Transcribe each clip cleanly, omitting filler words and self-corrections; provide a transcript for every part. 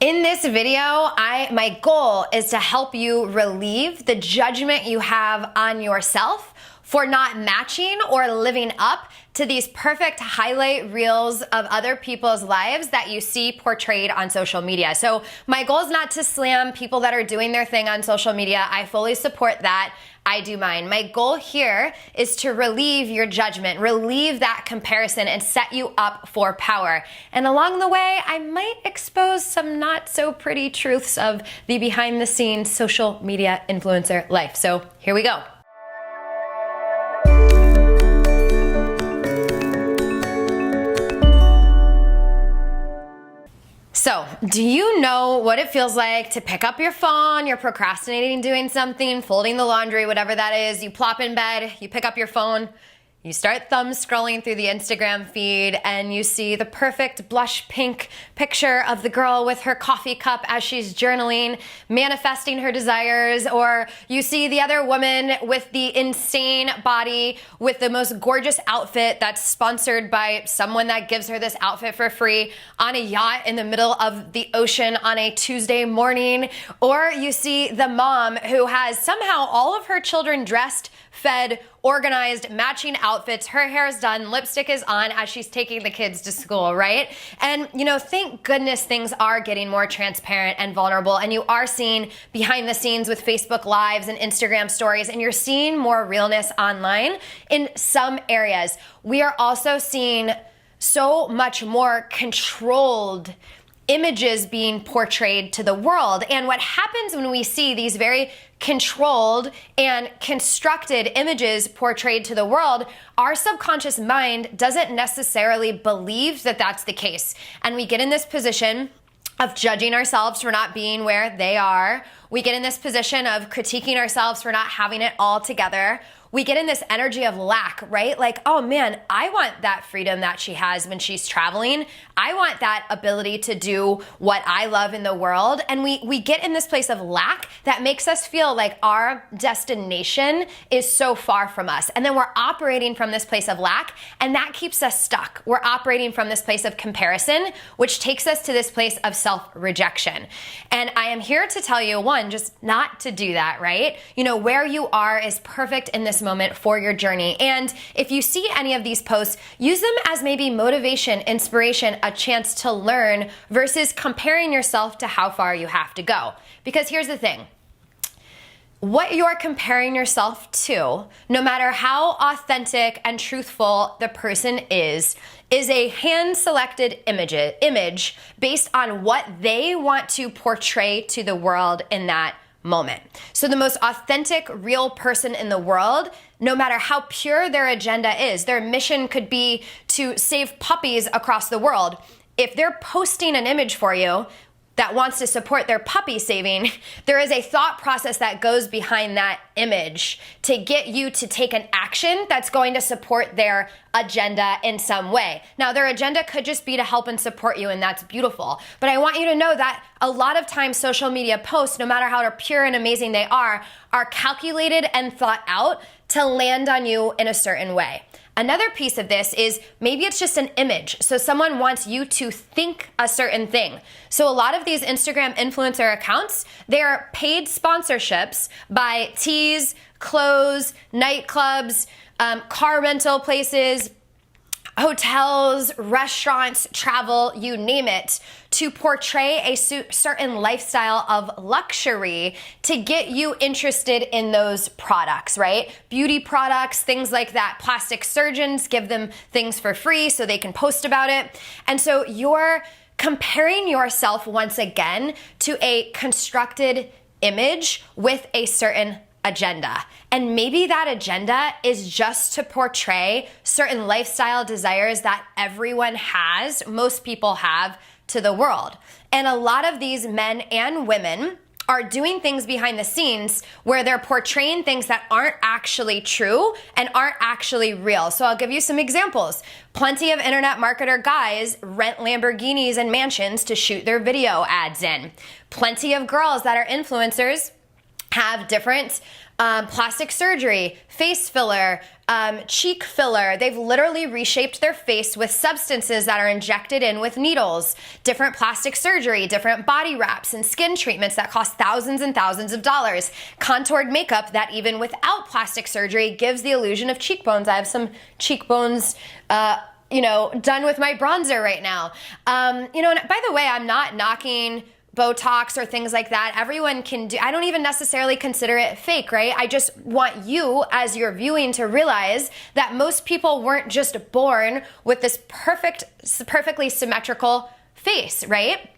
In this video, my goal is to help you relieve the judgment you have on yourself for not matching or living up to these perfect highlight reels of other people's lives that you see portrayed on social media. So my goal is not to slam people that are doing their thing on social media. I fully support that. I do mine. My goal here is to relieve your judgment, relieve that comparison, and set you up for power. And along the way, I might expose some not so pretty truths of the behind the scenes social media influencer life. So here we go. So, do you know what it feels like to pick up your phone, you're procrastinating doing something, folding the laundry, whatever that is, you plop in bed, you pick up your phone, you start thumb scrolling through the Instagram feed, and you see the perfect blush pink picture of the girl with her coffee cup as she's journaling, manifesting her desires, or you see the other woman with the insane body with the most gorgeous outfit that's sponsored by someone that gives her this outfit for free on a yacht in the middle of the ocean on a Tuesday morning, or you see the mom who has somehow all of her children dressed, fed, organized, matching outfits, her hair is done, lipstick is on as she's taking the kids to school, right? And thank goodness things are getting more transparent and vulnerable, and you are seeing behind the scenes with Facebook Lives and Instagram stories, and you're seeing more realness online in some areas. We are also seeing so much more controlled images being portrayed to the world. And what happens when we see these very controlled and constructed images portrayed to the world, our subconscious mind doesn't necessarily believe that that's the case. And we get in this position of judging ourselves for not being where they are. We get in this position of critiquing ourselves for not having it all together. We get in this energy of lack, right? Like, oh man, I want that freedom that she has when she's traveling. I want that ability to do what I love in the world. And we get in this place of lack that makes us feel like our destination is so far from us. And then we're operating from this place of lack, and that keeps us stuck. We're operating from this place of comparison, which takes us to this place of self-rejection. And I am here to tell you, one, just not to do that, right? Where you are is perfect in this moment for your journey. And if you see any of these posts, use them as maybe motivation, inspiration, a chance to learn versus comparing yourself to how far you have to go. Because here's the thing. What you're comparing yourself to, no matter how authentic and truthful the person is a hand-selected image based on what they want to portray to the world in that moment. So the most authentic, real person in the world, no matter how pure their agenda is, their mission could be to save puppies across the world. If they're posting an image for you that wants to support their puppy saving, there is a thought process that goes behind that image to get you to take an action that's going to support their agenda in some way. Now, their agenda could just be to help and support you, and that's beautiful. But I want you to know that a lot of times social media posts, no matter how pure and amazing they are calculated and thought out to land on you in a certain way. Another piece of this is maybe it's just an image. So someone wants you to think a certain thing. So a lot of these Instagram influencer accounts, they're paid sponsorships by teas, clothes, nightclubs, car rental places, hotels, restaurants, travel, you name it, to portray a certain lifestyle of luxury to get you interested in those products, right? Beauty products, things like that. Plastic surgeons give them things for free so they can post about it. And so you're comparing yourself once again to a constructed image with a certain agenda. And maybe that agenda is just to portray certain lifestyle desires that everyone has, most people have, to the world. And a lot of these men and women are doing things behind the scenes where they're portraying things that aren't actually true and aren't actually real. So I'll give you some examples. Plenty of internet marketer guys rent Lamborghinis and mansions to shoot their video ads in. Plenty of girls that are influencers have different plastic surgery, face filler, cheek filler. They've literally reshaped their face with substances that are injected in with needles, different plastic surgery, different body wraps and skin treatments that cost thousands and thousands of dollars, contoured makeup that even without plastic surgery gives the illusion of cheekbones. I have some cheekbones done with my bronzer right now. And by the way, I'm not knocking Botox or things like that. Everyone can do. I don't even necessarily consider it fake, right? I just want you, as you're viewing, to realize that most people weren't just born with this perfectly symmetrical face, right?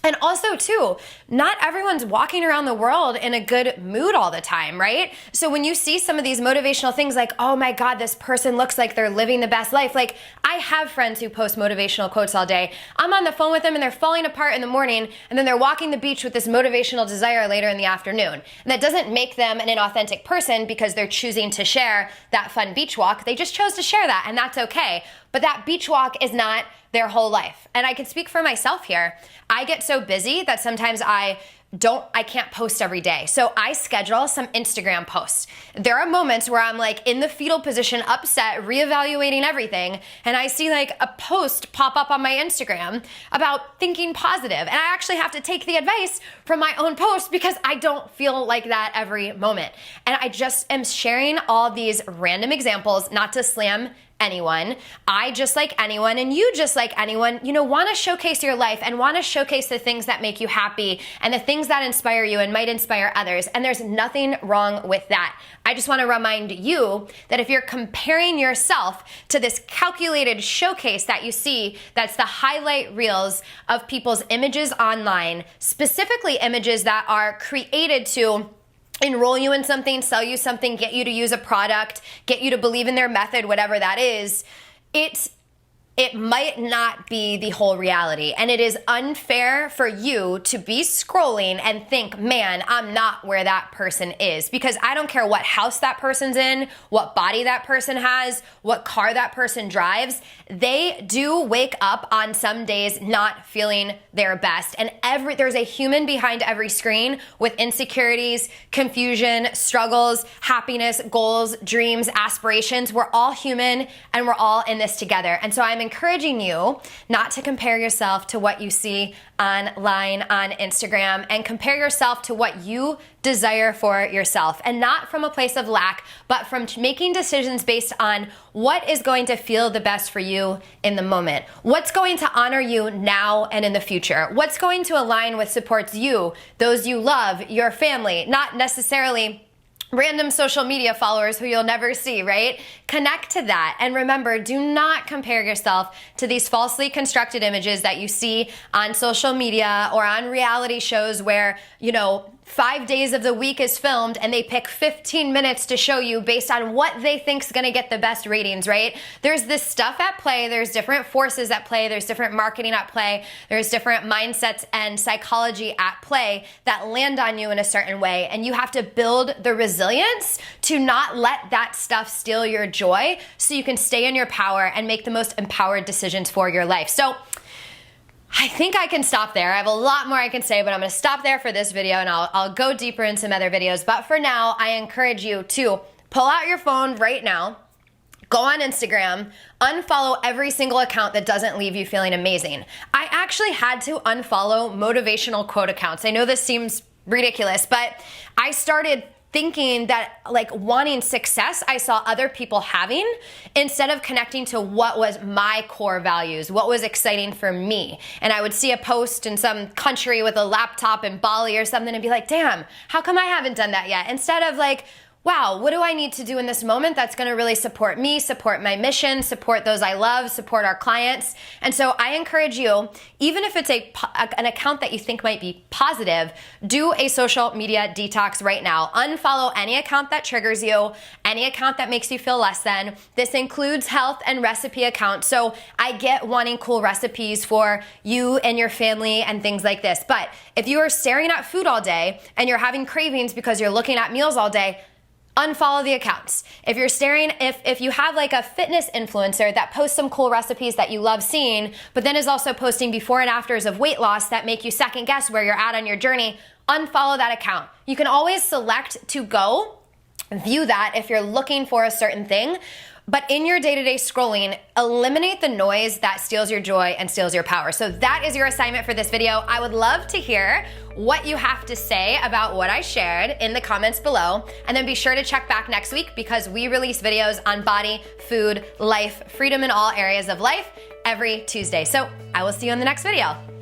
And also too, not everyone's walking around the world in a good mood all the time, right? So when you see some of these motivational things like, oh my God, this person looks like they're living the best life. Like, I have friends who post motivational quotes all day. I'm on the phone with them and they're falling apart in the morning, and then they're walking the beach with this motivational desire later in the afternoon. And that doesn't make them an inauthentic person because they're choosing to share that fun beach walk. They just chose to share that, and that's okay. But that beach walk is not their whole life. And I can speak for myself here. I get so busy that sometimes I can't post every day. So I schedule some Instagram posts. There are moments where I'm like in the fetal position, upset, reevaluating everything, and I see like a post pop up on my Instagram about thinking positive. And I actually have to take the advice from my own post because I don't feel like that every moment. And I just am sharing all these random examples, not to slam anyone. I, just like anyone, and you, just like anyone, want to showcase your life and want to showcase the things that make you happy and the things that inspire you and might inspire others. And there's nothing wrong with that. I just want to remind you that if you're comparing yourself to this calculated showcase that you see, that's the highlight reels of people's images online, specifically images that are created to enroll you in something, sell you something, get you to use a product, get you to believe in their method, whatever that is, it might not be the whole reality. And it is unfair for you to be scrolling and think, man, I'm not where that person is. Because I don't care what house that person's in, what body that person has, what car that person drives. They do wake up on some days not feeling their best. And there's a human behind every screen with insecurities, confusion, struggles, happiness, goals, dreams, aspirations. We're all human and we're all in this together. And so I'm encouraging you not to compare yourself to what you see online on Instagram, and compare yourself to what you desire for yourself, and not from a place of lack, but from making decisions based on what is going to feel the best for you in the moment. What's going to honor you now and in the future? What's going to align with supports you, those you love, your family, not necessarily random social media followers who you'll never see, right? Connect to that. And remember, do not compare yourself to these falsely constructed images that you see on social media or on reality shows where, 5 days of the week is filmed and they pick 15 minutes to show you based on what they think is going to get the best ratings, right? There's this stuff at play. There's different forces at play. There's different marketing at play. There's different mindsets and psychology at play that land on you in a certain way. And you have to build the resilience to not let that stuff steal your joy so you can stay in your power and make the most empowered decisions for your life. So I think I can stop there. I have a lot more I can say, but I'm going to stop there for this video, and I'll go deeper in some other videos. But for now, I encourage you to pull out your phone right now, go on Instagram, unfollow every single account that doesn't leave you feeling amazing. I actually had to unfollow motivational quote accounts. I know this seems ridiculous, but I started thinking that wanting success I saw other people having instead of connecting to what was my core values, what was exciting for me. And I would see a post in some country with a laptop in Bali or something and be like, damn, how come I haven't done that yet? Instead of wow, what do I need to do in this moment that's going to really support me, support my mission, support those I love, support our clients? And so I encourage you, even if it's an account that you think might be positive, do a social media detox right now. Unfollow any account that triggers you, any account that makes you feel less than. This includes health and recipe accounts. So I get wanting cool recipes for you and your family and things like this. But if you are staring at food all day and you're having cravings because you're looking at meals all day, unfollow the accounts. If you're staring, if you have like a fitness influencer that posts some cool recipes that you love seeing, but then is also posting before and afters of weight loss that make you second guess where you're at on your journey, unfollow that account. You can always select to go view that if you're looking for a certain thing. But in your day-to-day scrolling, eliminate the noise that steals your joy and steals your power. So that is your assignment for this video. I would love to hear what you have to say about what I shared in the comments below. And then be sure to check back next week because we release videos on body, food, life, freedom in all areas of life every Tuesday. So I will see you in the next video.